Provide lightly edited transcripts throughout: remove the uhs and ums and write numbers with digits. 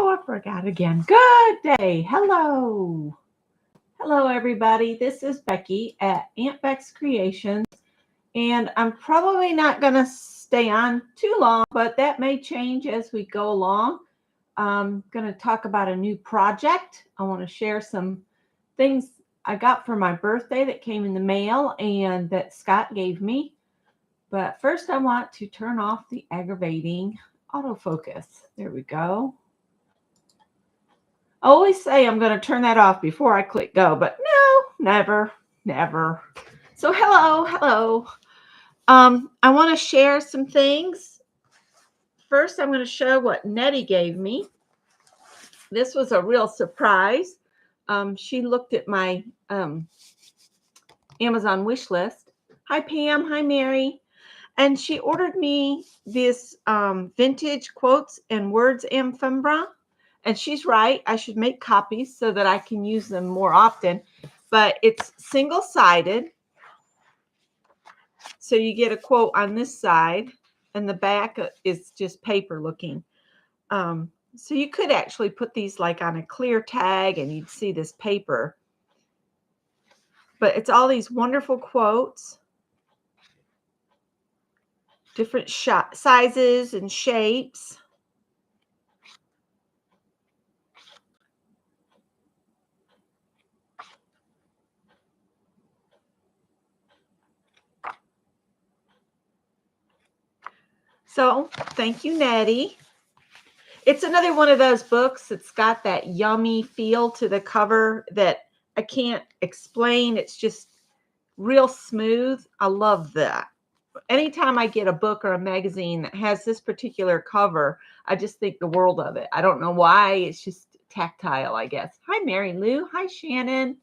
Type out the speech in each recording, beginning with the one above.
Oh, I forgot again. Good day. Hello. Hello, everybody. This is Becky at Aunt Beck's Creations. And I'm probably not going to stay on too long, but that may change as we go along. I'm going to talk about a new project. I want to share some things I got for my birthday that came in the mail and that Scott gave me. But first, I want to turn off the aggravating autofocus. There we go. I always say I'm going to turn that off before I click go, but no, never. So hello. I want to share some things. First, I'm going to show what Nettie gave me. This was a real surprise. She looked at my Amazon wish list. Hi, Pam. Hi, Mary. And she ordered me this vintage quotes and words ephemera. And she's right. I should make copies so that I can use them more often. But it's single-sided. So you get a quote on this side. And the back is just paper looking. So you could actually put these like on a clear tag and you'd see this paper. But it's all these wonderful quotes. Different sizes and shapes. So thank you, Nettie. It's another one of those books that's got that yummy feel to the cover that I can't explain. It's just real smooth. I love that. Anytime I get a book or a magazine that has this particular cover, I just think the world of it. I don't know why. It's just tactile, I guess. Hi, Mary Lou. Hi, Shannon.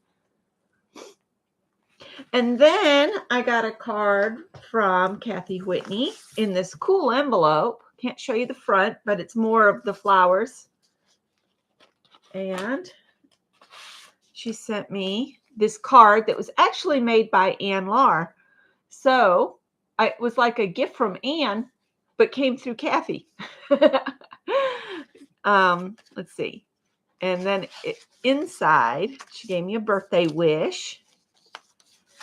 And then I got a card from Kathy Whitney in this cool envelope. Can't show you the front, but it's more of the flowers. And she sent me this card that was actually made by Ann Lar. So it was like a gift from Ann, but came through Kathy. Let's see. And then inside, she gave me a birthday wish.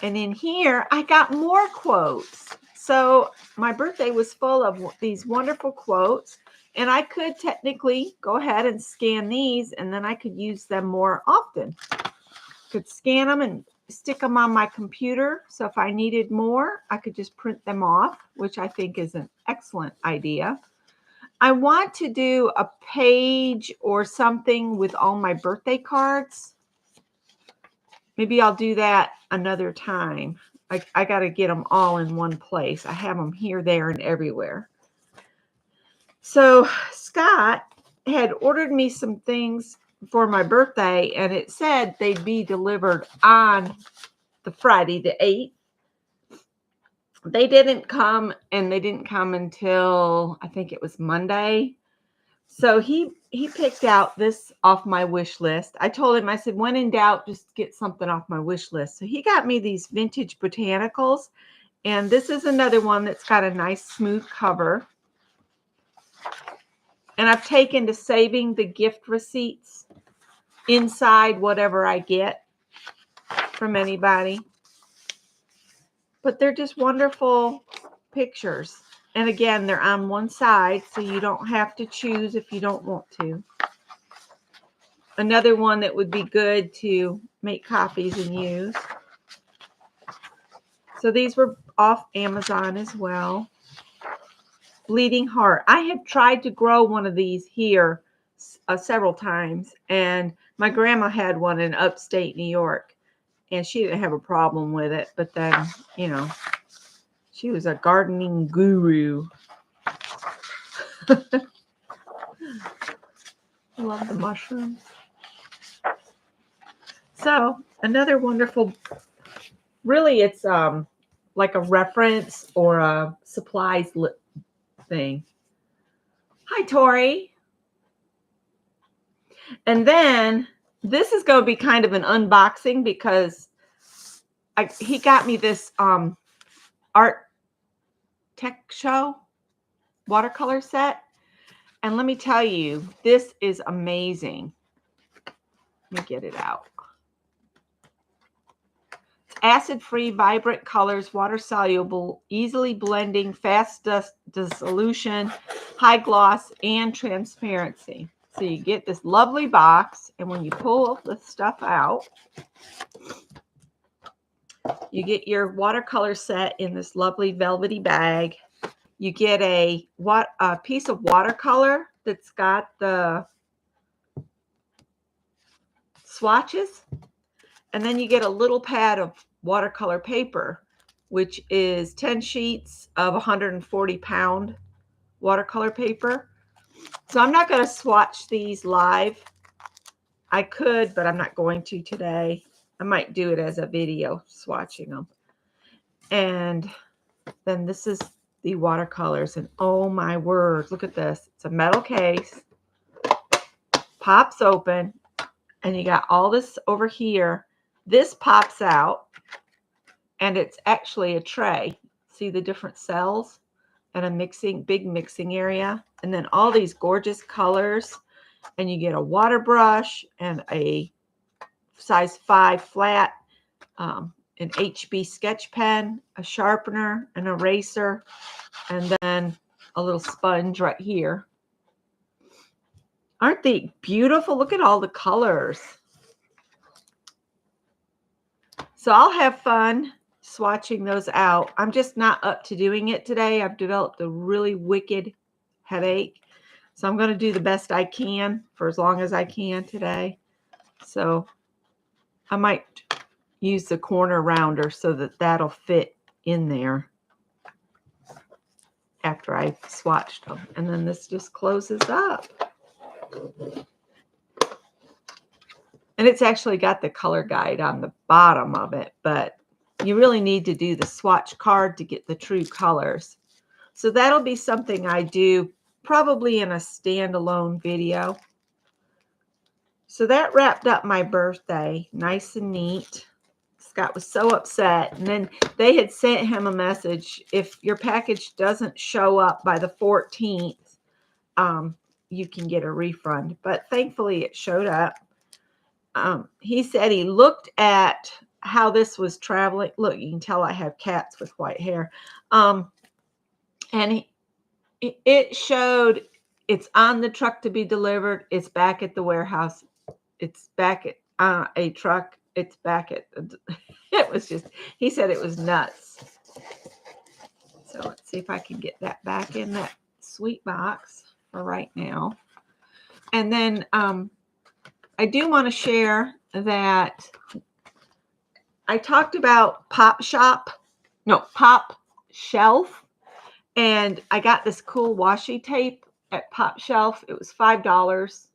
And in here, I got more quotes. So my birthday was full of these wonderful quotes. And I could technically go ahead and scan these, and then I could use them more often. Could scan them and stick them on my computer. So if I needed more, I could just print them off, which I think is an excellent idea. I want to do a page or something with all my birthday cards. Maybe I'll do that another time. I got to get them all in one place. I have them here, there, and everywhere. So Scott had ordered me some things for my birthday, and it said they'd be delivered on the Friday the 8th. They didn't come, and they didn't come until I think it was Monday. So he picked out this off my wish list. I told him, I said, when in doubt, just get something off my wish list. So he got me these vintage botanicals. And this is another one that's got a nice smooth cover. And I've taken to saving the gift receipts inside whatever I get from anybody. But they're just wonderful pictures. And again, they're on one side, so you don't have to choose if you don't want to. Another one that would be good to make copies and use. So these were off Amazon as well. Bleeding Heart. I have tried to grow one of these here several times, and my grandma had one in upstate New York, and she didn't have a problem with it. But then, you know, she was a gardening guru. I love the mushrooms. So another wonderful, really it's like a reference or a supplies thing. Hi, Tori. And then this is going to be kind of an unboxing because he got me this art tech show watercolor set. And let me tell you, this is amazing. Let me get it out. Acid-free, vibrant colors, water-soluble, easily blending, fast dissolution, high gloss, and transparency. So you get this lovely box, and when you pull the stuff out, you get your watercolor set in this lovely velvety bag. You get a piece of watercolor that's got the swatches, and then you get a little pad of watercolor paper, which is 10 sheets of 140-pound watercolor paper. So I'm not going to swatch these live. I could, but I'm not going to today. I might do it as a video, swatching them. And then this is the watercolors, and oh my word, look at this. It's a metal case, pops open, and you got all this over here. This pops out, and it's actually a tray. See the different cells and a big mixing area, and then all these gorgeous colors, and you get a water brush and a size 5 flat, an HB sketch pen, a sharpener, an eraser, and then a little sponge right here. Aren't they beautiful? Look at all the colors. So I'll have fun swatching those out. I'm just not up to doing it today. I've developed a really wicked headache. So I'm going to do the best I can for as long as I can today. So I might use the corner rounder so that that'll fit in there after I've swatched them. And then this just closes up. And it's actually got the color guide on the bottom of it, but you really need to do the swatch card to get the true colors. So that'll be something I do probably in a standalone video. So that wrapped up my birthday, nice and neat. Scott was so upset. And then they had sent him a message, if your package doesn't show up by the 14th, you can get a refund. But thankfully it showed up. He said he looked at how this was traveling. Look, you can tell I have cats with white hair. And it showed it's on the truck to be delivered. It's back at the warehouse. It's back at a truck. It's back at, it was just, he said it was nuts. So let's see if I can get that back in that sweet box for right now. And then I do want to share that I talked about Pop Shelf, and I got this cool washi tape at Pop Shelf. It was $5.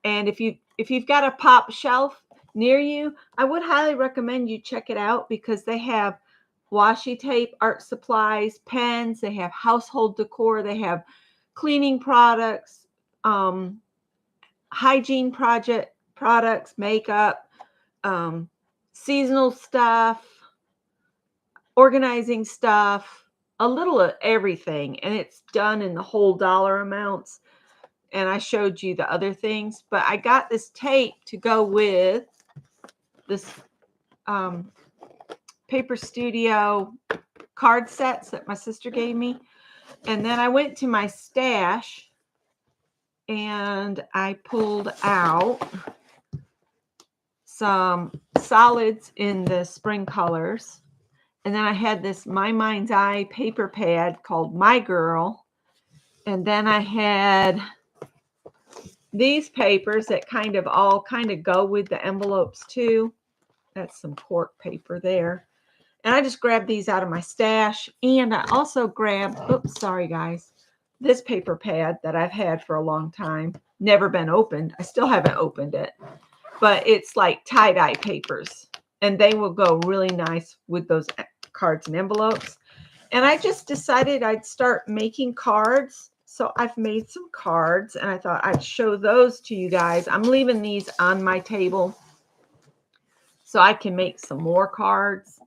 And if you've got a Pop Shelf near you, I would highly recommend you check it out, because they have washi tape, art supplies, pens, they have household decor, they have cleaning products, hygiene products, makeup, seasonal stuff, organizing stuff, a little of everything. And it's done in the whole dollar amounts. And I showed you the other things, but I got this tape to go with this Paper Studio card sets that my sister gave me. And then I went to my stash and I pulled out some solids in the spring colors. And then I had this My Mind's Eye paper pad called My Girl. And then I had these papers that all go with the envelopes too. That's some cork paper there. And I just grabbed these out of my stash. And I also grabbed, oops, sorry guys, this paper pad that I've had for a long time. Never been opened. I still haven't opened it. But it's like tie-dye papers. And they will go really nice with those cards and envelopes. And I just decided I'd start making cards. So I've made some cards, and I thought I'd show those to you guys. I'm leaving these on my table so I can make some more cards.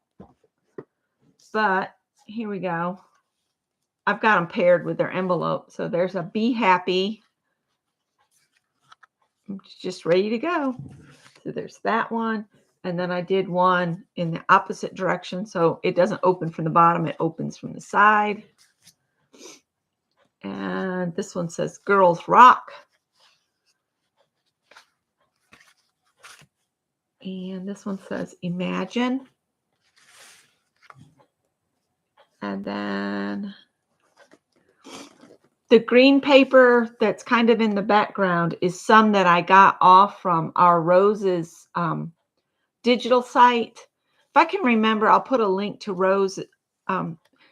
But here we go. I've got them paired with their envelope. So there's a Be Happy It's just ready to go. So there's that one. And then I did one in the opposite direction. So it doesn't open from the bottom, it opens from the side. And this one says Girls Rock. And this one says Imagine. And then the green paper that's kind of in the background is some that I got off from our Rose's digital site. If I can remember, I'll put a link to Rose.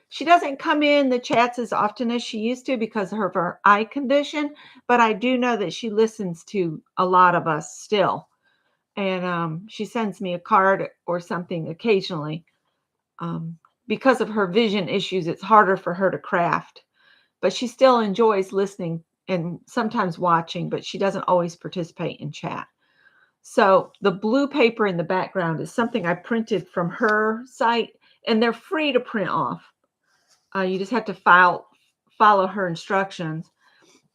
She doesn't come in the chats as often as she used to because of her eye condition, but I do know that she listens to a lot of us still. And she sends me a card or something occasionally. Because of her vision issues, it's harder for her to craft. But she still enjoys listening and sometimes watching, but she doesn't always participate in chat. So the blue paper in the background is something I printed from her site, and they're free to print off. You just have to follow her instructions.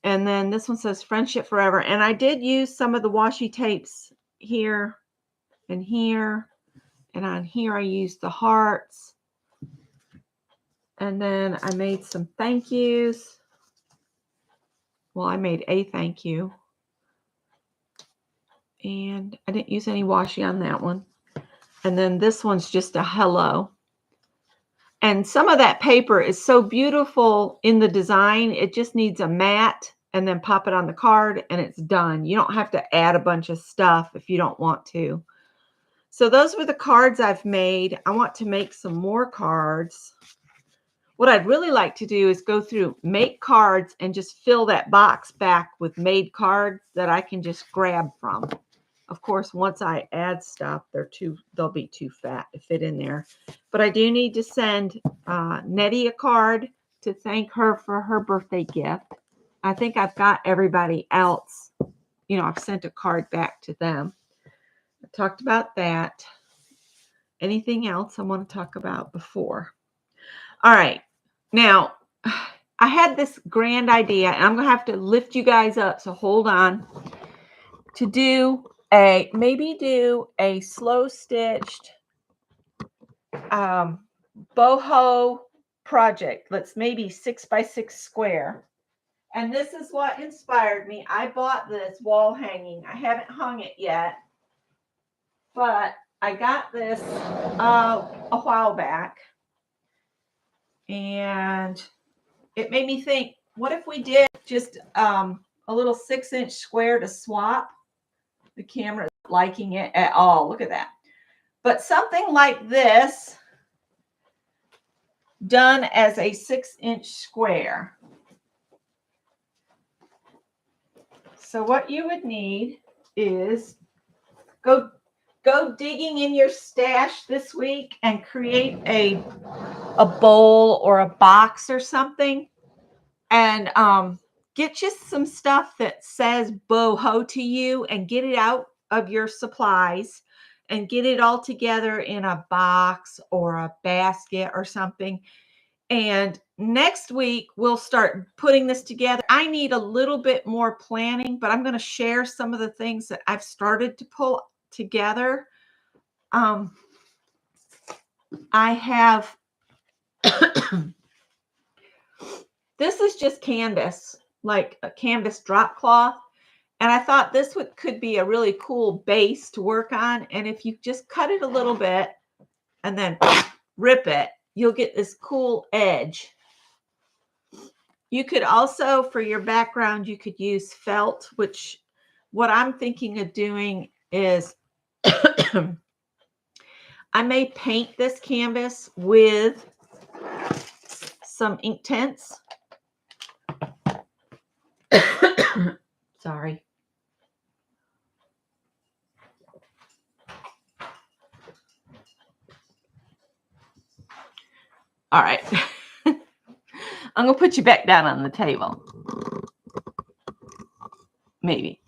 And then this one says Friendship Forever. And I did use some of the washi tapes here and here. And on here I used the hearts. And then I made some thank yous. Well, I made a thank you. And I didn't use any washi on that one. And then this one's just a hello. And some of that paper is so beautiful in the design. It just needs a mat and then pop it on the card and it's done. You don't have to add a bunch of stuff if you don't want to. So those were the cards I've made. I want to make some more cards. What I'd really like to do is go through, make cards, and just fill that box back with made cards that I can just grab from. Of course, once I add stuff, they'll be too fat to fit in there. But I do need to send Nettie a card to thank her for her birthday gift. I think I've got everybody else. I've sent a card back to them. I talked about that. Anything else I want to talk about before? All right. Now, I had this grand idea, and I'm going to have to lift you guys up, so hold on, to do a slow stitched boho project. Let's maybe 6x6 square. And this is what inspired me. I bought this wall hanging. I haven't hung it yet, but I got this a while back. And it made me think, what if we did just a little 6-inch square to swap? The camera isn't liking it at all. Look at that. But something like this done as a 6-inch square. So what you would need is go digging in your stash this week and create a bowl or a box or something, and get just some stuff that says boho to you and get it out of your supplies and get it all together in a box or a basket or something. And next week, we'll start putting this together. I need a little bit more planning, but I'm going to share some of the things that I've started to pull together. I have, this is just canvas, like a canvas drop cloth. And I thought this could be a really cool base to work on. And if you just cut it a little bit and then rip it, you'll get this cool edge. You could also, for your background, you could use felt, which what I'm thinking of doing is I may paint this canvas with some ink tints. Sorry. All right. I'm going to put you back down on the table. Maybe.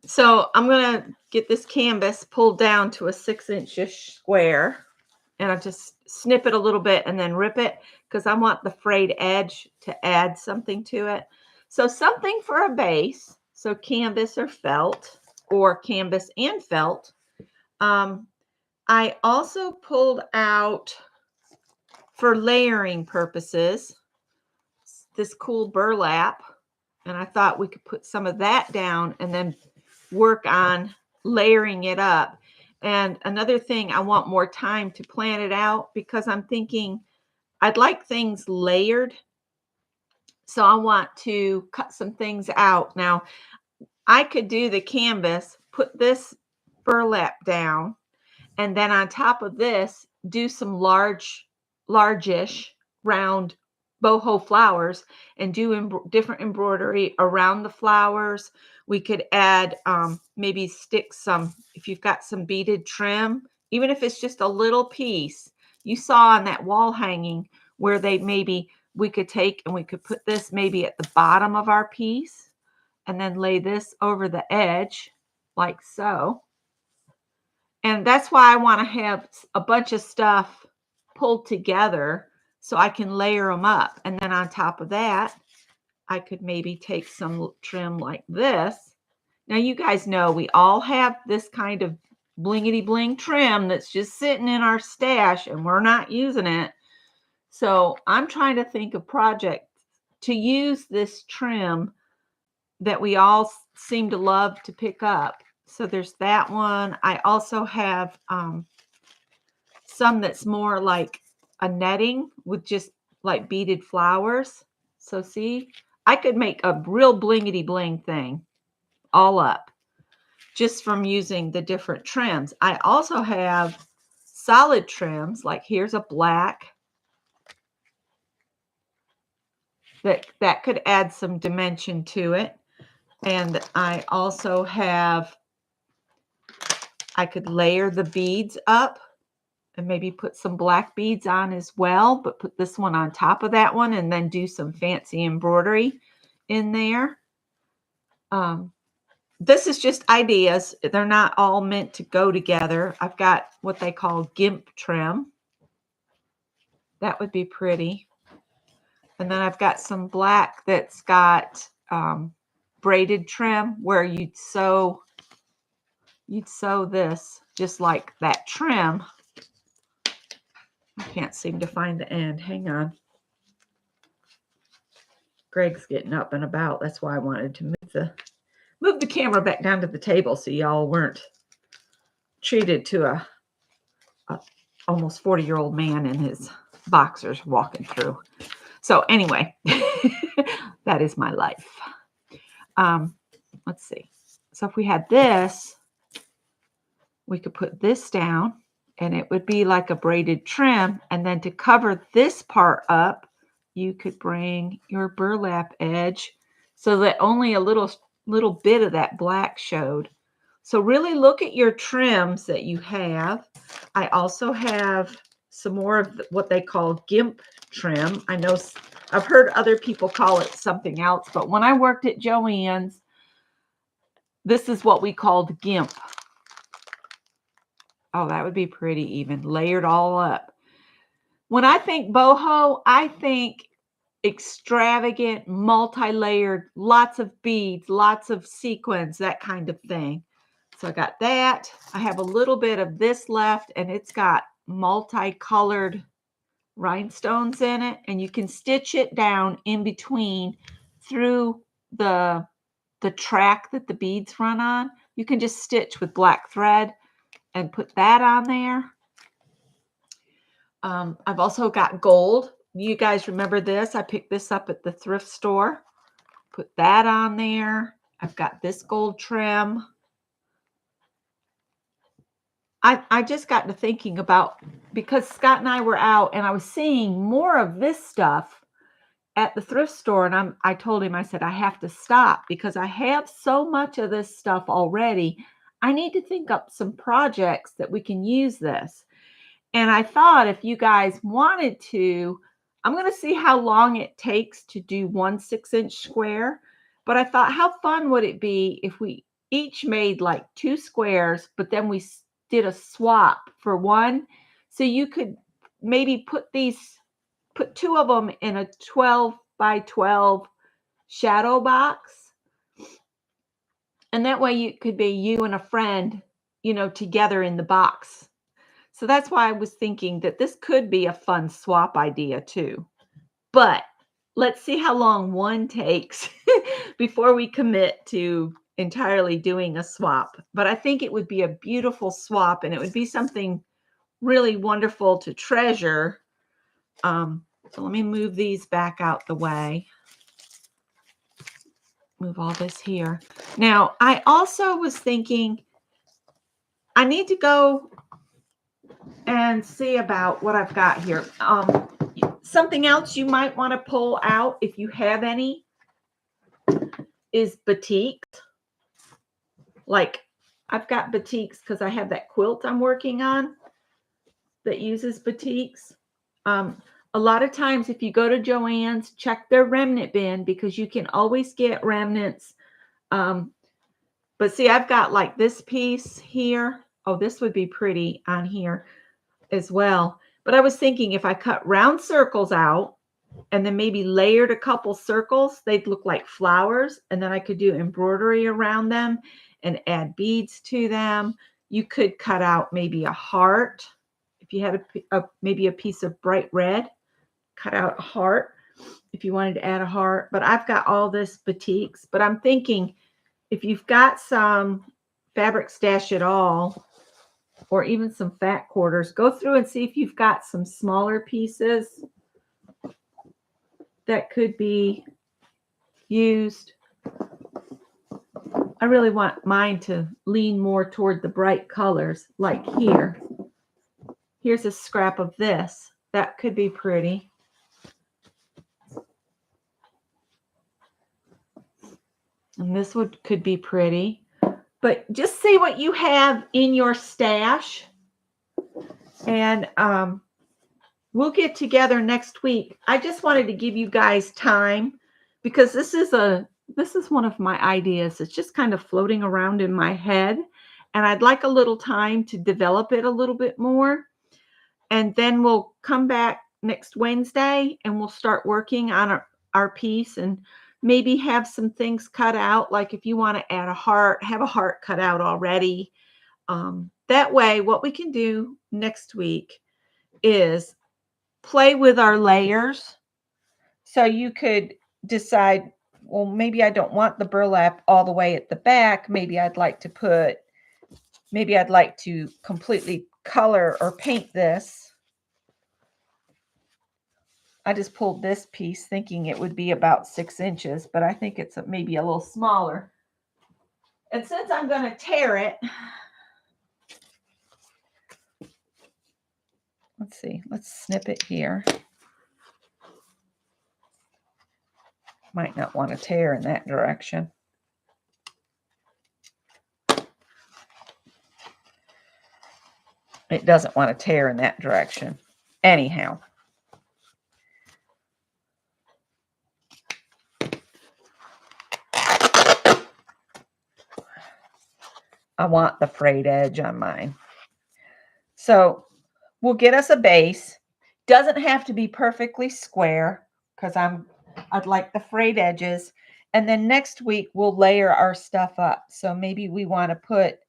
So I'm going to get this canvas pulled down to a 6-inch square. and I just snip it a little bit and then rip it because I want the frayed edge to add something to it. So something for a base, so canvas or canvas and felt. I also pulled out, for layering purposes, this cool burlap, and I thought we could put some of that down and then work on layering it up. And another thing, I want more time to plan it out because I'm thinking I'd like things layered. So I want to cut some things out. Now, I could do the canvas, put this burlap down, and then on top of this, do some largish round boho flowers and do different embroidery around the flowers. We could add, maybe stick some, if you've got some beaded trim, even if it's just a little piece. You saw on that wall hanging where we could take and we could put this maybe at the bottom of our piece and then lay this over the edge like so. And that's why I want to have a bunch of stuff pulled together so I can layer them up. And then on top of that, I could maybe take some trim like this. Now, you guys know we all have this kind of blingity bling trim that's just sitting in our stash and we're not using it. So I'm trying to think of projects to use this trim that we all seem to love to pick up. So there's that one. I also have some that's more like a netting with just like beaded flowers. So see, I could make a real blingity bling thing all up just from using the different trims. I also have solid trims, like here's a black that could add some dimension to it. And I also have, I could layer the beads up and maybe put some black beads on as well, but put this one on top of that one and then do some fancy embroidery in there. This is just ideas. They're not all meant to go together. I've got what they call gimp trim. That would be pretty. And then I've got some black that's got braided trim where you'd sew this just like that trim. I can't seem to find the end. Hang on. Greg's getting up and about. That's why I wanted to move the camera back down to the table so y'all weren't treated to a almost 40-year-old man in his boxers walking through. So anyway, that is my life. Let's see. So if we had this, we could put this down and it would be like a braided trim. And then to cover this part up, you could bring your burlap edge so that only a little bit of that black showed. So really look at your trims that you have. I also have some more of what they call gimp trim. I know I've heard other people call it something else, but when I worked at Joann's, this is what we called gimp. Oh, that would be pretty even, layered all up. When I think boho, I think extravagant, multi-layered, lots of beads, lots of sequins, that kind of thing. So I got that. I have a little bit of this left, and it's got multicolored rhinestones in it, and you can stitch it down in between through the track that the beads run on. You can just stitch with black thread and put that on there. I've also got gold. You guys remember this? I picked this up at the thrift store. Put that on there. I've got this gold trim. I just got to thinking about, because Scott and I were out and I was seeing more of this stuff at the thrift store, and I told him, I said, I have to stop because I have so much of this stuff already. I need to think up some projects that we can use this. And I thought if you guys wanted to, I'm going to see how long it takes to do 1 6-inch square. But I thought, how fun would it be if we each made like 2 squares, but then we did a swap for one So you could maybe put two of them in a 12 by 12 shadow box. And that way it could be you and a friend, together in the box. So that's why I was thinking that this could be a fun swap idea too. But let's see how long one takes before we commit to entirely doing a swap. But I think it would be a beautiful swap, and it would be something really wonderful to treasure. So let me move these back out the way. Move all this here. Now, I also was thinking I need to go and see about what I've got here. Something else you might want to pull out, if you have any, is batiks. Like, I've got batiks because I have that quilt I'm working on that uses batiks. A lot of times, if you go to Joann's, check their remnant bin, because you can always get remnants. But see, I've got like this piece here. Oh, this would be pretty on here as well. But I was thinking if I cut round circles out and then maybe layered a couple circles, they'd look like flowers. And then I could do embroidery around them and add beads to them. You could cut out maybe a heart. If you had maybe a piece of bright red, cut out a heart if you wanted to add a heart. But I've got all this batiks. But I'm thinking if you've got some fabric stash at all, or even some fat quarters, go through and see if you've got some smaller pieces that could be used. I really want mine to lean more toward the bright colors, like here. Here's a scrap of this. That could be pretty. And this could be pretty. But just see what you have in your stash. And we'll get together next week. I just wanted to give you guys time, because this is one of my ideas. It's just kind of floating around in my head, and I'd like a little time to develop it a little bit more. And then we'll come back next Wednesday and we'll start working on our piece, and maybe have some things cut out. Like if you want to add a heart, have a heart cut out already. That way, what we can do next week is play with our layers. So you could decide, well, maybe I don't want the burlap all the way at the back. Maybe I'd like to completely color or paint this. I just pulled this piece thinking it would be about 6 inches, but I think it's maybe a little smaller. And since I'm going to tear it, let's see, let's snip it here. Might not want to tear in that direction. It doesn't want to tear in that direction. Anyhow. I want the frayed edge on mine. So we'll get us a base. Doesn't have to be perfectly square, because I'd like the frayed edges. And then next week we'll layer our stuff up. So maybe we want to put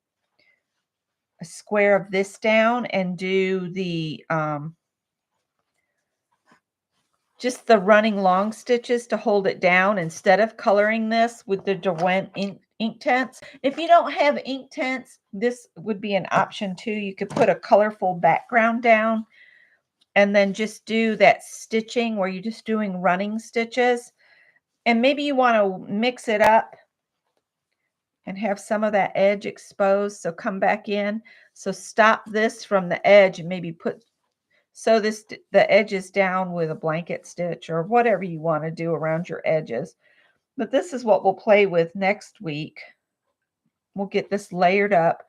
a square of this down and do the just the running long stitches to hold it down, instead of coloring this with the Derwent ink tents. If you don't have ink tents, this would be an option too. You could put a colorful background down and then just do that stitching where you're just doing running stitches. And maybe you want to mix it up and have some of that edge exposed. So come back in. So stop this from the edge and maybe sew the edges down with a blanket stitch or whatever you want to do around your edges. But this is what we'll play with next week. We'll get this layered up.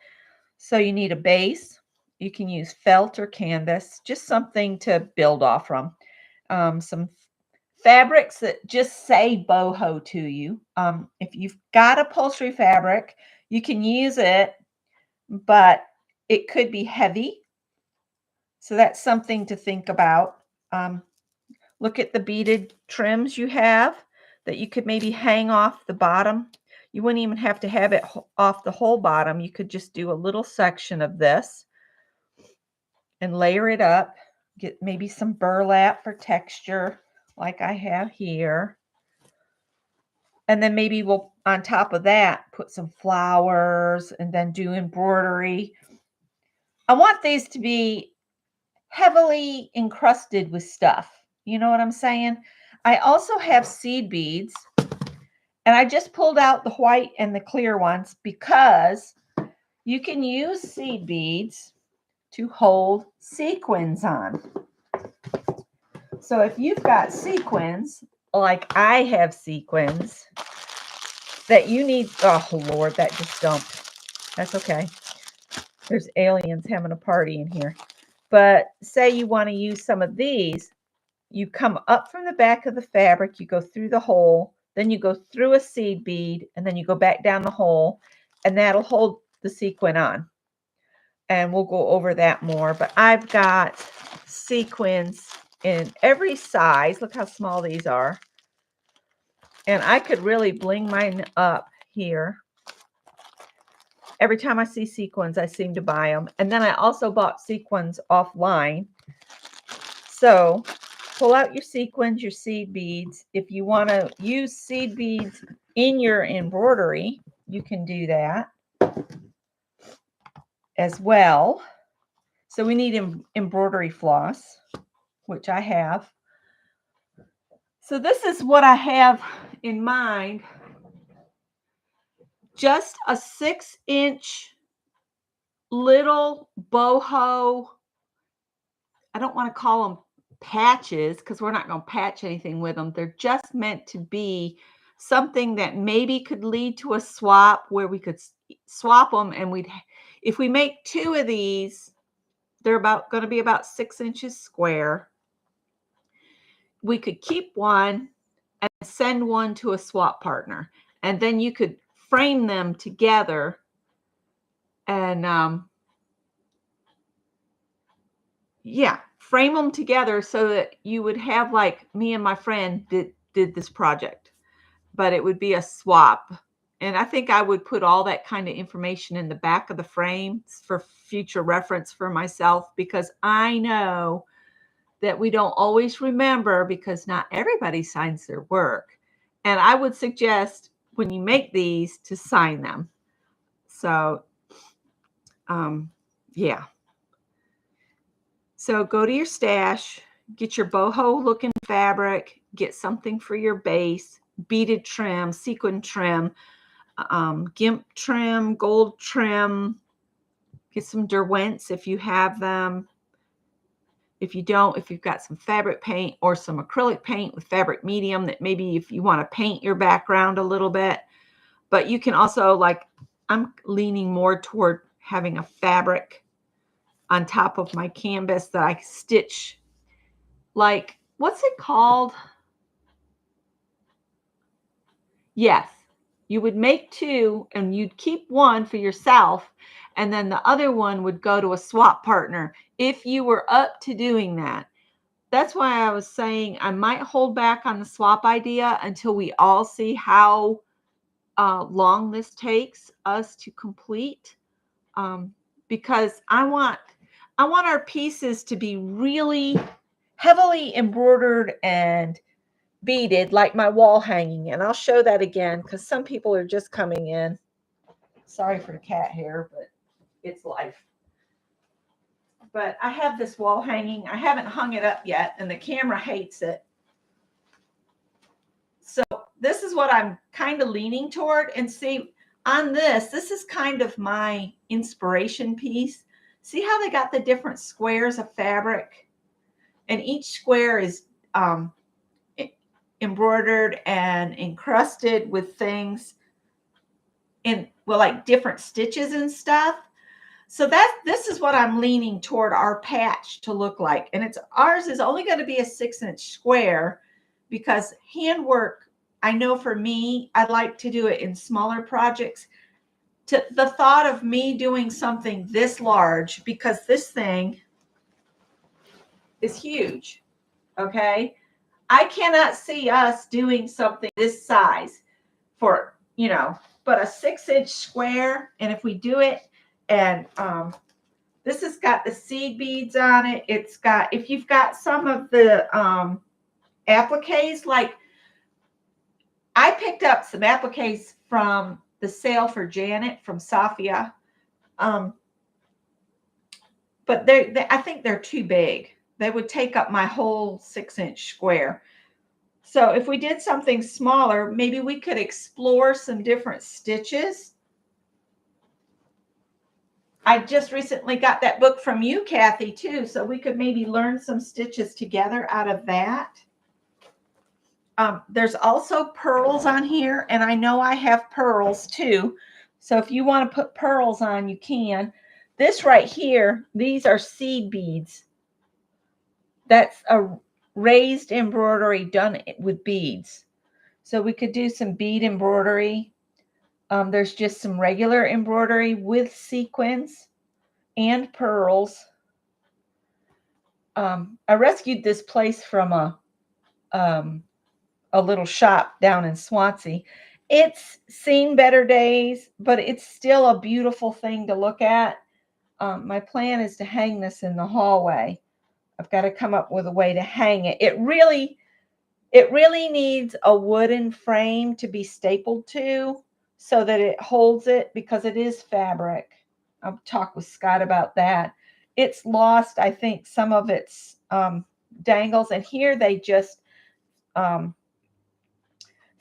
So you need a base. You can use felt or canvas, just something to build off from. Some fabrics that just say boho to you. If you've got upholstery fabric, you can use it, but it could be heavy. So that's something to think about. Look at the beaded trims you have that you could maybe hang off the bottom. You wouldn't even have to have it off the whole bottom. You could just do a little section of this and layer it up. Get maybe some burlap for texture like I have here. And then maybe we'll, on top of that, put some flowers and then do embroidery. I want these to be heavily encrusted with stuff. You know what I'm saying? I also have seed beads, and I just pulled out the white and the clear ones because you can use seed beads to hold sequins on. So if you've got sequins, like I have sequins, that you need, oh Lord, that just dumped. That's okay. There's aliens having a party in here. But say you want to use some of these, you come up from the back of the fabric, you go through the hole, then you go through a seed bead, and then you go back down the hole, and that'll hold the sequin on. And we'll go over that more. But I've got sequins in every size. Look how small these are. And I could really bling mine up here. Every time I see sequins, I seem to buy them. And then I also bought sequins offline. So pull out your sequins, your seed beads. If you want to use seed beads in your embroidery, you can do that as well. So we need embroidery floss, which I have. So this is what I have in mind. Just a 6-inch little boho. I don't want to call them patches because we're not going to patch anything with them. They're just meant to be something that maybe could lead to a swap where we could swap them, and if we make 2 of these, they're going to be about 6 inches square. We could keep one and send one to a swap partner, and then you could frame them together and frame them together so that you would have, like me and my friend did this project, but it would be a swap. And I think I would put all that kind of information in the back of the frame for future reference for myself, because I know that we don't always remember, because not everybody signs their work. And I would suggest when you make these to sign them. So, yeah. So go to your stash, get your boho looking fabric, get something for your base, beaded trim, sequin trim, gimp trim, gold trim, get some Derwents if you have them. If you don't, if you've got some fabric paint or some acrylic paint with fabric medium, that maybe if you want to paint your background a little bit. But you can also, like, I'm leaning more toward having a fabric on top of my canvas that I stitch, like, what's it called? Yes, you would make 2 and you'd keep one for yourself, and then the other one would go to a swap partner if you were up to doing that. That's why I was saying I might hold back on the swap idea until we all see how long this takes us to complete, because I want our pieces to be really heavily embroidered and beaded, like my wall hanging. And I'll show that again because some people are just coming in. Sorry for the cat hair, but it's life. But I have this wall hanging. I haven't hung it up yet, and the camera hates it. So this is what I'm kind of leaning toward. And see, on this is kind of my inspiration piece. See how they got the different squares of fabric? And each square is embroidered and encrusted with things in, well, like different stitches and stuff. So this is what I'm leaning toward our patch to look like. And ours is only going to be a 6-inch square, because handwork, I know for me, I'd like to do it in smaller projects. The thought of me doing something this large, because this thing is huge. Okay. I cannot see us doing something this size for, but a 6-inch square. And if we do it, and this has got the seed beads on it. It's got, if you've got some of the appliques, like I picked up some appliques from the sale for Janet from Safia. But I think they're too big. They would take up my whole 6-inch square. So if we did something smaller, maybe we could explore some different stitches. I just recently got that book from you, Kathy, too. So we could maybe learn some stitches together out of that. There's also pearls on here, and I know I have pearls too. So if you want to put pearls on, you can. This right here, these are seed beads. That's a raised embroidery done with beads. So we could do some bead embroidery. There's just some regular embroidery with sequins and pearls. I rescued this place from a little shop down in Swansea. It's seen better days, but it's still a beautiful thing to look at. My plan is to hang this in the hallway. I've got to come up with a way to hang it. It really needs a wooden frame to be stapled to so that it holds it, because it is fabric. I'll talk with Scott about that. It's lost, I think, some of its dangles, and here they just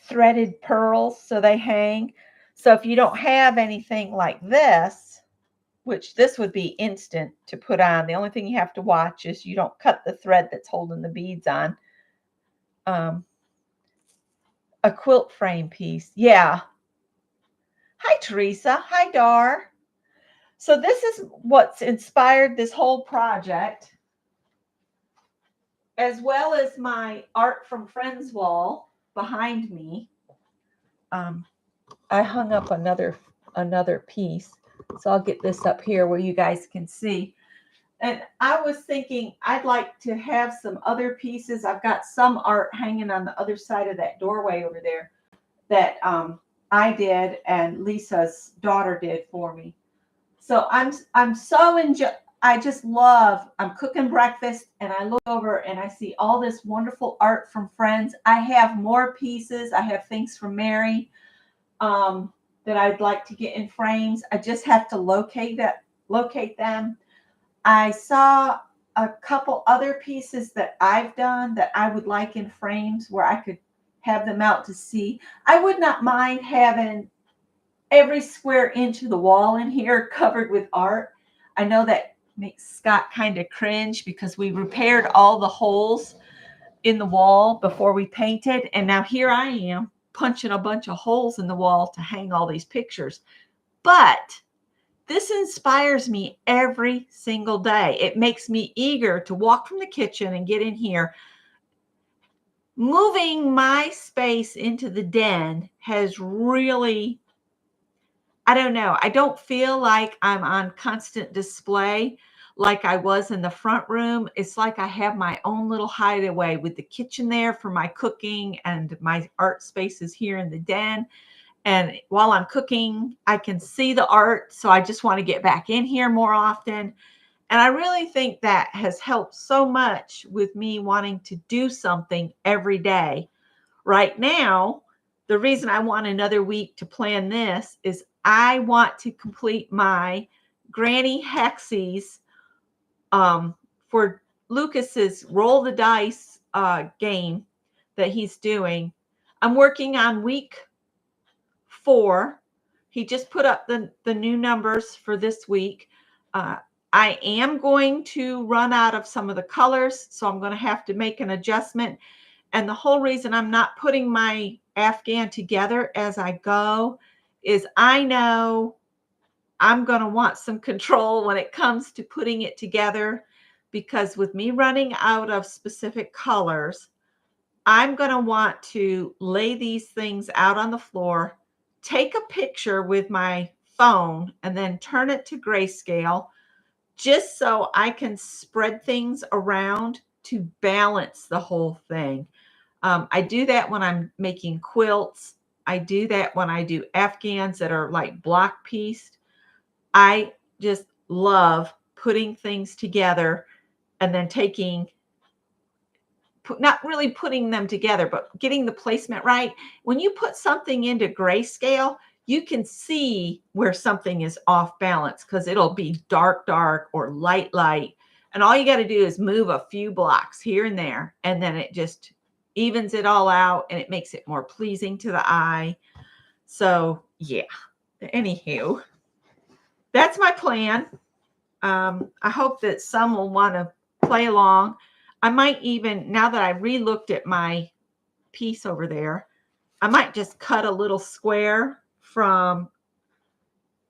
threaded pearls so they hang. So if you don't have anything like this, which this would be instant to put on, the only thing you have to watch is you don't cut the thread that's holding the beads on. A quilt frame piece. Yeah. Hi, Teresa. Hi, Dar. So this is what's inspired this whole project, as well as my Art from Friends wall behind me. I hung up another piece. So I'll get this up here where you guys can see. And I was thinking I'd like to have some other pieces. I've got some art hanging on the other side of that doorway over there that I did and Lisa's daughter did for me. So I'm so I just love, I'm cooking breakfast and I look over and I see all this wonderful art from friends. I have more pieces. I have things from Mary that I'd like to get in frames. I just have to locate them. I saw a couple other pieces that I've done that I would like in frames where I could have them out to see. I would not mind having every square inch of the wall in here covered with art. I know that makes Scott kind of cringe because we repaired all the holes in the wall before we painted. And now here I am punching a bunch of holes in the wall to hang all these pictures. But this inspires me every single day. It makes me eager to walk from the kitchen and get in here. Moving my space into the den has really, I don't know. I don't feel like I'm on constant display like I was in the front room. It's like I have my own little hideaway with the kitchen there for my cooking and my art spaces here in the den. And while I'm cooking, I can see the art. So I just want to get back in here more often. And I really think that has helped so much with me wanting to do something every day. Right now, the reason I want another week to plan this is I want to complete my Granny Hexies for Lucas's roll the dice game that he's doing. I'm working on week 4. He just put up the new numbers for this week. I am going to run out of some of the colors, so I'm going to have to make an adjustment. And the whole reason I'm not putting my Afghan together as I go is I know I'm going to want some control when it comes to putting it together, because with me running out of specific colors, I'm going to want to lay these things out on the floor, take a picture with my phone, and then turn it to grayscale just so I can spread things around to balance the whole thing. I do that when I'm making quilts. I do that when I do Afghans that are like block pieced. I just love putting things together and then not really putting them together, but getting the placement right. When you put something into grayscale, you can see where something is off balance because it'll be dark, dark or light, light. And all you got to do is move a few blocks here and there, and then it just evens it all out and it makes it more pleasing to the eye. So yeah, anywho, that's my plan. I hope that some will want to play along. I might even, now that I re-looked at my piece over there, I might just cut a little square from,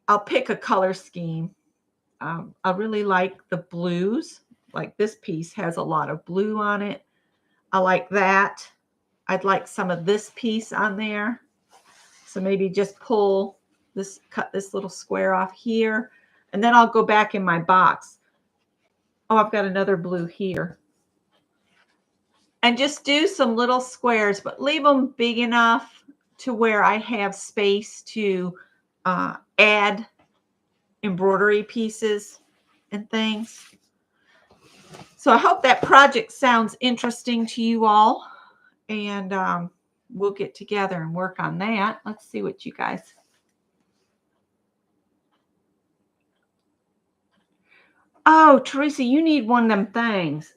I'll pick a color scheme. I really like the blues. Like this piece has a lot of blue on it. I like that. I'd like some of this piece on there. So maybe just cut this little square off here. And then I'll go back in my box. Oh, I've got another blue here. And just do some little squares, but leave them big enough to where I have space to add embroidery pieces and things. So I hope that project sounds interesting to you all. And we'll get together and work on that. Let's see what you guys. Oh, Teresa, you need one of them things.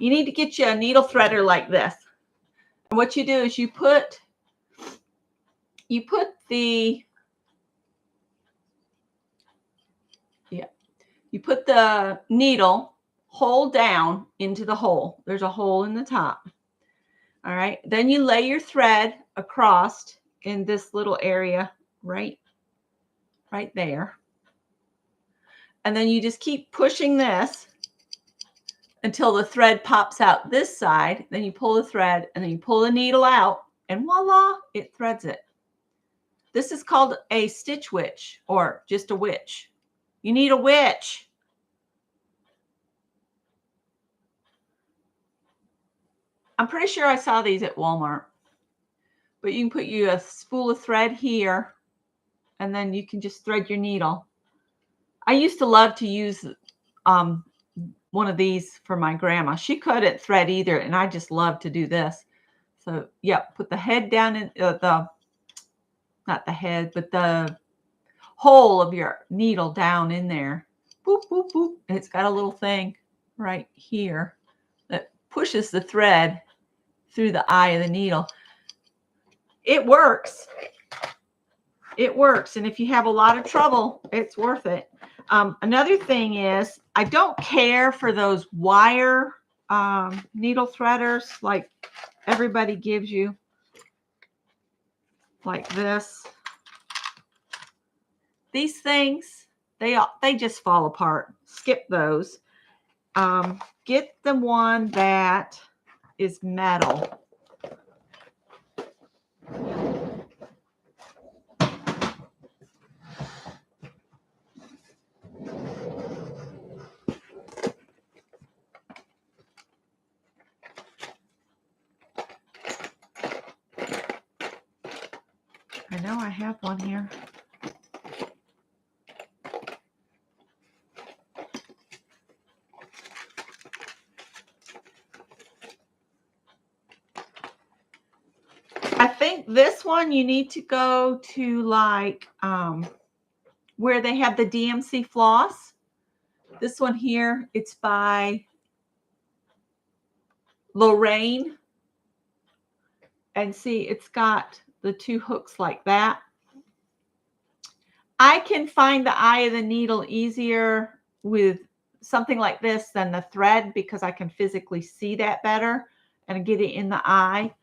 You need to get you a needle threader like this. And what you do is you put the needle hole down into the hole. There's a hole in the top. All right. Then you lay your thread across in this little area right there. And then you just keep pushing this until the thread pops out this side. Then you pull the thread and then you pull the needle out and voila, it threads it. This is called a stitch witch or just a witch. You need a witch. I'm pretty sure I saw these at Walmart. But you can put a spool of thread here and then you can just thread your needle. I used to love to use one of these for my grandma. She couldn't thread either, and I just love to do this. So, yeah, put the head down in not the head, but the hole of your needle down in there. Boop, boop, boop. And it's got a little thing right here that pushes the thread through the eye of the needle. It works. It works. And if you have a lot of trouble, it's worth it. Another thing is I don't care for those wire needle threaders like everybody gives you, like this. These things, they just fall apart. Skip those. Get the one that is metal. I know I have one here. I think this one you need to go to like where they have the DMC floss. This one here, it's by Lorraine. And see, it's got the two hooks like that. I can find the eye of the needle easier with something like this than the thread because I can physically see that better and get it in the eye.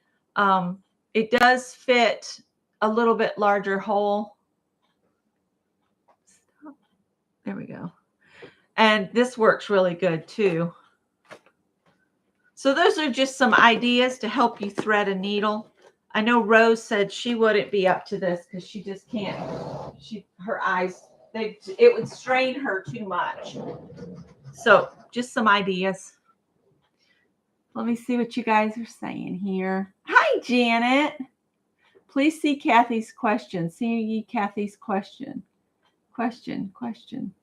It does fit a little bit larger hole. There we go. And this works really good too. So those are just some ideas to help you thread a needle. I know Rose said she wouldn't be up to this because she just can't. Her eyes, it would strain her too much. So just some ideas. Let me see what you guys are saying here. Hi, Janet. Please see Kathy's question. See Kathy's question. Question.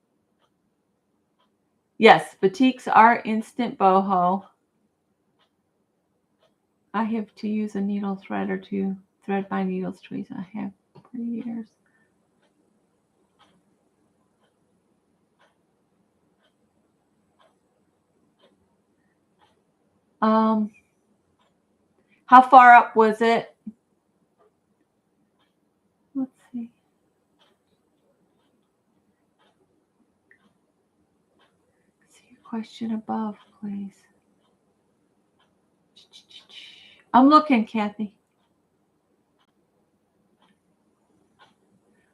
Yes, batiks are instant boho. I have to use a needle threader to thread my needles, Teresa. I have for years. How far up was it? Let's see. See your question above, please. I'm looking, Kathy.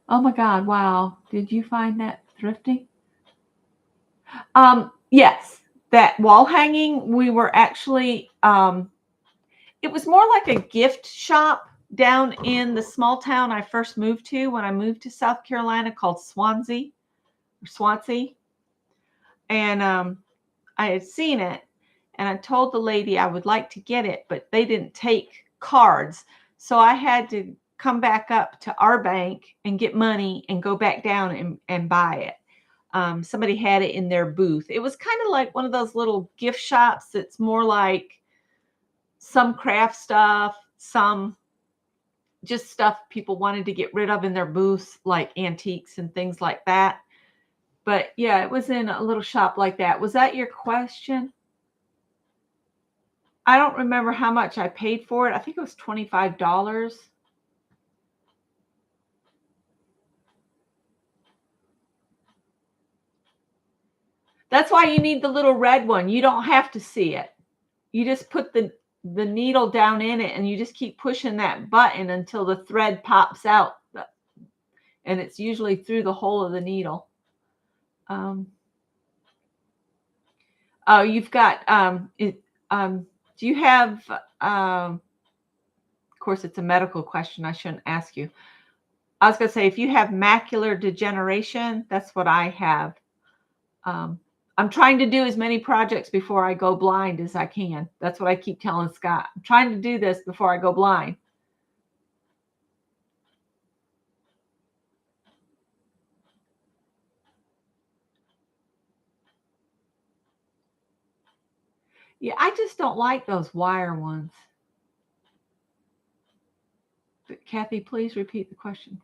Oh my God, wow. Did you find that thrifting? Yes, that wall hanging, we were actually, it was more like a gift shop down in the small town I first moved to when I moved to South Carolina called Swansea. And I had seen it and I told the lady I would like to get it, but they didn't take cards. So I had to come back up to our bank and get money and go back down and buy it. Somebody had it in their booth. It was kind of like one of those little gift shops that's more like some craft stuff, some just stuff people wanted to get rid of in their booths, like antiques and things like that. But yeah, it was in a little shop like that. Was that your question? I don't remember how much I paid for it. I think it was $25. That's why you need the little red one. You don't have to see it. You just put the needle down in it and you just keep pushing that button until the thread pops out. And it's usually through the hole of the needle. Oh, you've got, do you have, of course, it's a medical question. I shouldn't ask you. I was going to say, if you have macular degeneration, that's what I have. I'm trying to do as many projects before I go blind as I can. That's what I keep telling Scott. I'm trying to do this before I go blind. Yeah, I just don't like those wire ones. But Kathy, please repeat the question.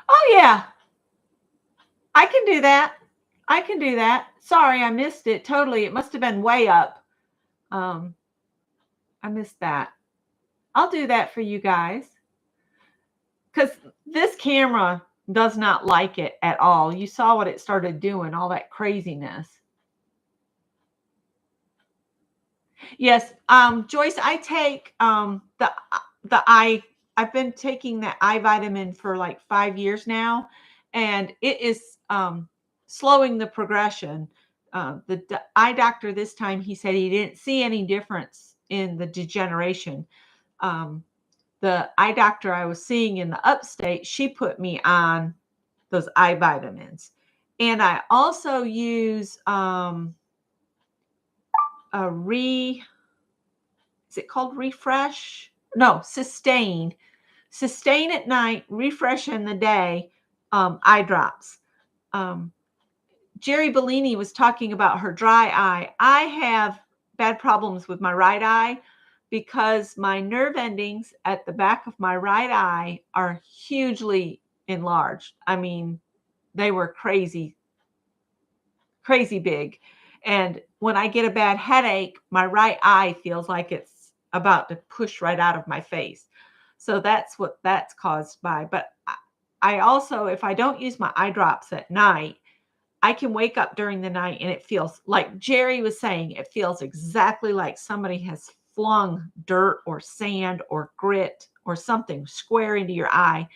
Oh, yeah. I can do that. I can do that. Sorry, I missed it totally. It must have been way up. I missed that. I'll do that for you guys. Because this camera does not like it at all. You saw what it started doing, all that craziness. Yes, Joyce, I take I've been taking that eye vitamin for like 5 years now, and it is slowing the progression. The eye doctor this time, he said he didn't see any difference in the degeneration. The eye doctor I was seeing in the upstate, she put me on those eye vitamins, and I also use is it called refresh? No, sustain. Sustain at night, refresh in the day, eye drops. Jerry Bellini was talking about her dry eye. I have bad problems with my right eye because my nerve endings at the back of my right eye are hugely enlarged. I mean, they were crazy big. And when I get a bad headache, my right eye feels like it's about to push right out of my face. So that's what that's caused by. But I also, if I don't use my eye drops at night, I can wake up during the night and it feels like Jerry was saying, it feels exactly like somebody has flung dirt or sand or grit or something square into your eye.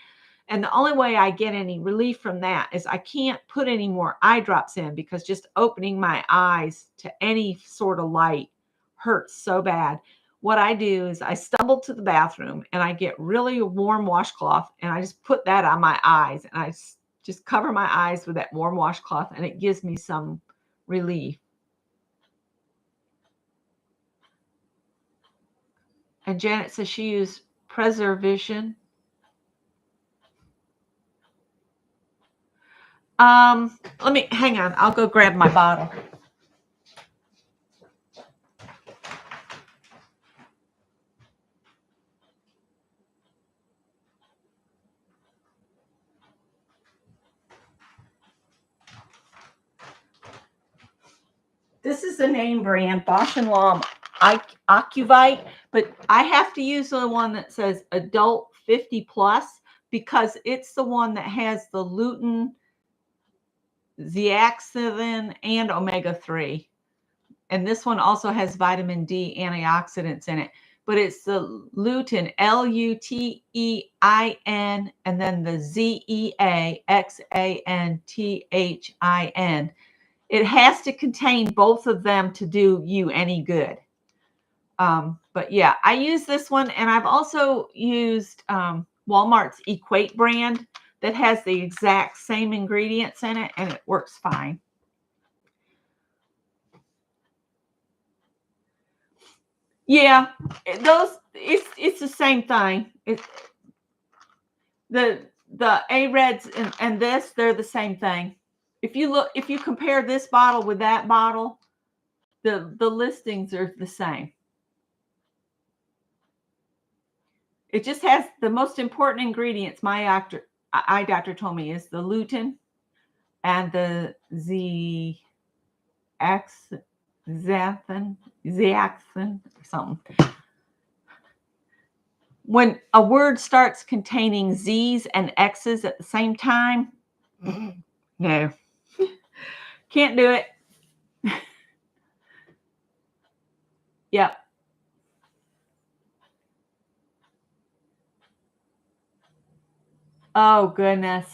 And the only way I get any relief from that is I can't put any more eye drops in, because just opening my eyes to any sort of light hurts so bad. What I do is I stumble to the bathroom and I get really warm washcloth and I just put that on my eyes, and I just cover my eyes with that warm washcloth, and it gives me some relief. And Janet says she used Preservision. Let me hang on. I'll go grab my bottle. This is the name brand, Bausch & Lomb Ocuvite, but I have to use the one that says adult 50 plus, because it's the one that has the lutein, zeaxanthin, and omega-3. And this one also has vitamin D antioxidants in it, but it's the lutein, Lutein, and then the zeaxanthin. It has to contain both of them to do you any good. But yeah, I use this one, and I've also used Walmart's Equate brand that has the exact same ingredients in it, and it works fine. Yeah, it's the same thing. It's the A-Reds and this, they're the same thing. If you compare this bottle with that bottle, the listings are the same. It just has the most important ingredients. My eye doctor told me is the lutein and the zeaxanthin or something. When a word starts containing Z's and X's at the same time, no, can't do it. Yep. Oh, goodness.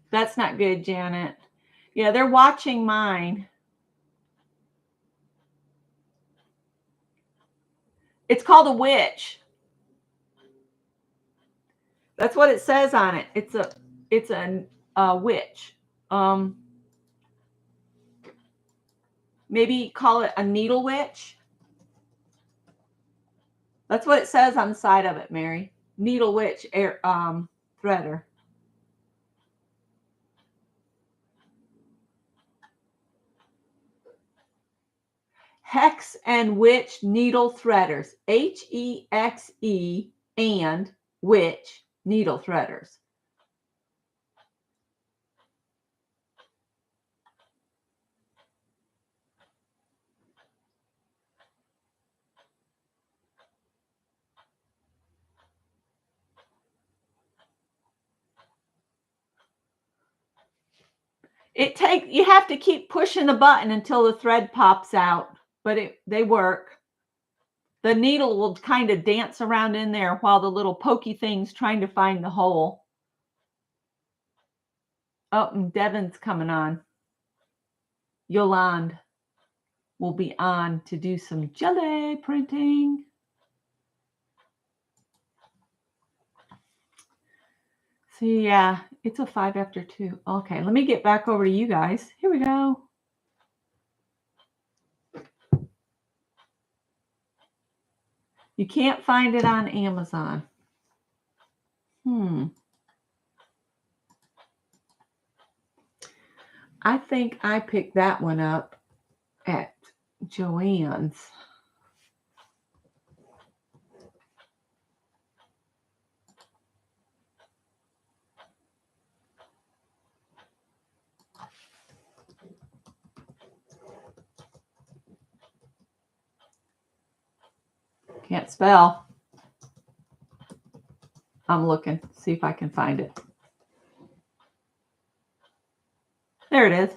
That's not good, Janet. Yeah, they're watching mine. It's called a witch. That's what it says on it. It's a witch. Maybe call it a needle witch. That's what it says on the side of it, Mary. Needle witch threader. Hex and witch needle threaders. HEXE and witch needle threaders. You have to keep pushing the button until the thread pops out, but they work. The needle will kind of dance around in there while the little pokey thing's trying to find the hole. Oh, and Devin's coming on. Yolande will be on to do some jelly printing. See, yeah, it's a 5 after 2. Okay, let me get back over to you guys. Here we go. You can't find it on Amazon. I think I picked that one up at Joann's. Can't spell. I'm looking, see if I can find it. There it is.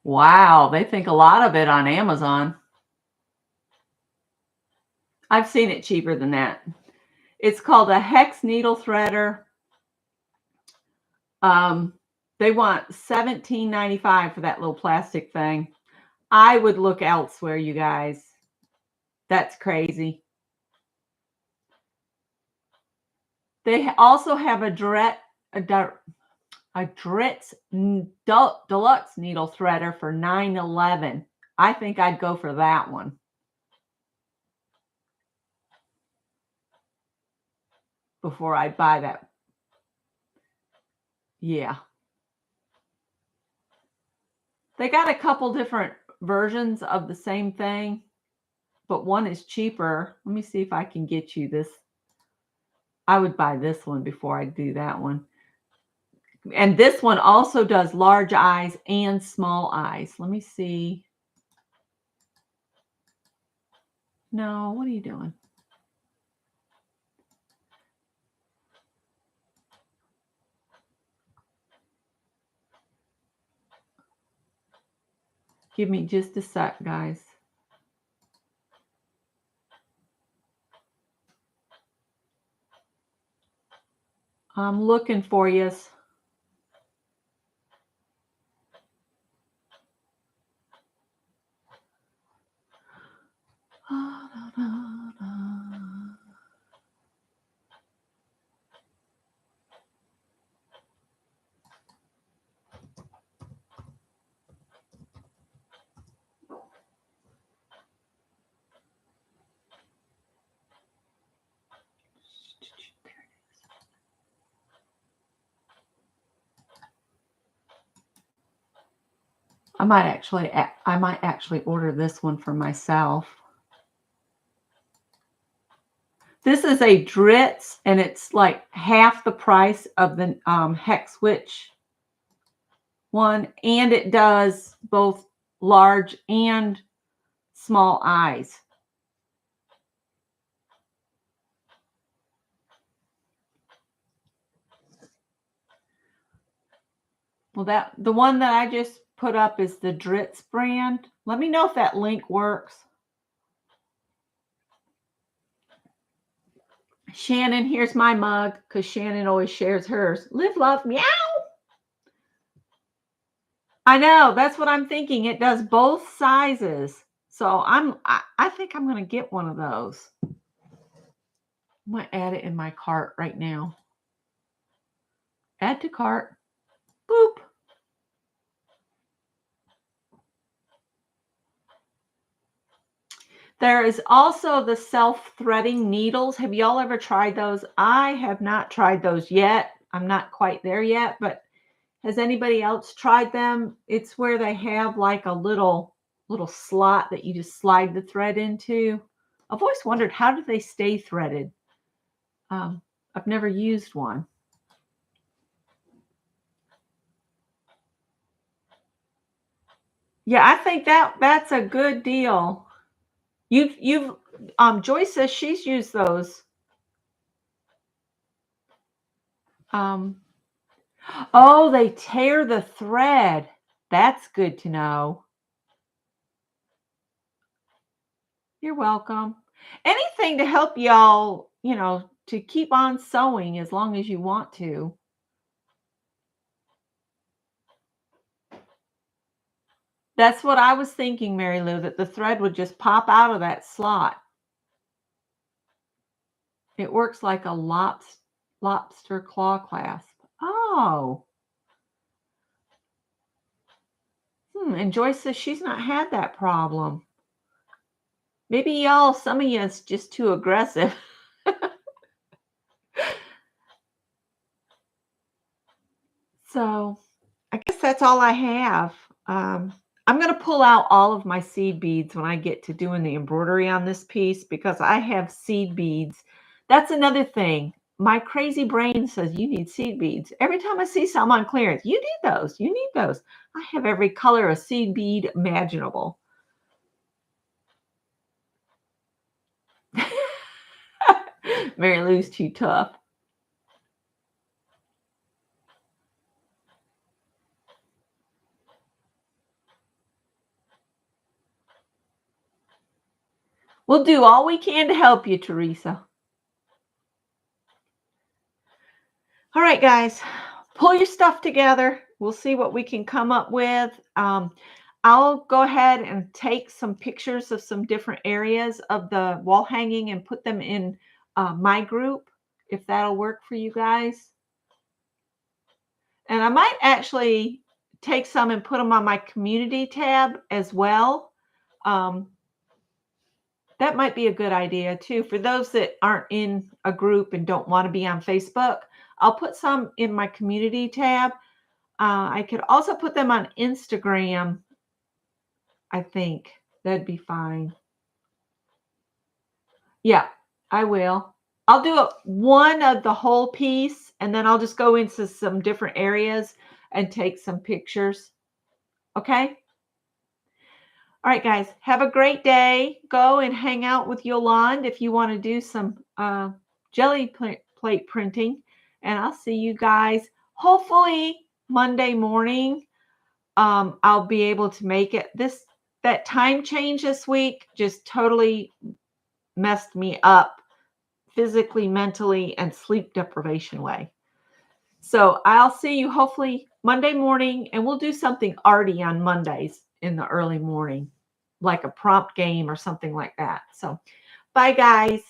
Wow, they think a lot of it on Amazon. I've seen it cheaper than that. It's called a hex needle threader. They want $17.95 for that little plastic thing. I would look elsewhere, you guys. That's crazy. They also have a Dritz deluxe needle threader for $9.11. I think I'd go for that one before I buy that. Yeah. They got a couple different versions of the same thing, but one is cheaper. Let me see if I can get you this. I would buy this one before I do that one. And this one also does large eyes and small eyes. Let me see. No, what are you doing? Give me just a sec, guys. I'm looking for you. I might actually order this one for myself. This is a Dritz, and it's like half the price of the Hex Witch one, and it does both large and small eyes. Well, the one that I just put up is the Dritz brand. Let me know if that link works. Shannon, here's my mug, because Shannon always shares hers. Live, love, meow. I know, that's what I'm thinking. It does both sizes. So I think I'm going to get one of those. I'm going to add it in my cart right now. Add to cart. Boop. There is also the self-threading needles. Have y'all ever tried those? I have not tried those yet. I'm not quite there yet, but has anybody else tried them? It's where they have like a little slot that you just slide the thread into. I've always wondered, how do they stay threaded? I've never used one. Yeah, I think that's a good deal. Joyce says she's used those. Oh, they tear the thread. That's good to know. You're welcome. Anything to help y'all, to keep on sewing as long as you want to. That's what I was thinking, Mary Lou, that the thread would just pop out of that slot. It works like a lobster claw clasp. Oh. And Joyce says she's not had that problem. Maybe some of you is just too aggressive. So I guess that's all I have. I'm going to pull out all of my seed beads when I get to doing the embroidery on this piece, because I have seed beads. That's another thing. My crazy brain says you need seed beads. Every time I see some on clearance, you need those. You need those. I have every color of seed bead imaginable. Mary Lou's too tough. We'll do all we can to help you, Teresa. All right, guys, pull your stuff together. We'll see what we can come up with. I'll go ahead and take some pictures of some different areas of the wall hanging and put them in my group, if that'll work for you guys. And I might actually take some and put them on my community tab as well. That might be a good idea too. For those that aren't in a group and don't want to be on Facebook, I'll put some in my community tab. I could also put them on Instagram. I think that'd be fine. Yeah, I will. I'll do one of the whole piece, and then I'll just go into some different areas and take some pictures. Okay? All right, guys, have a great day. Go and hang out with Yolande if you want to do some jelly plate printing. And I'll see you guys hopefully Monday morning. I'll be able to make it. That time change this week just totally messed me up physically, mentally, and sleep deprivation way. So I'll see you hopefully Monday morning, and we'll do something arty on Mondays in the early morning, like a prompt game or something like that. So bye, guys.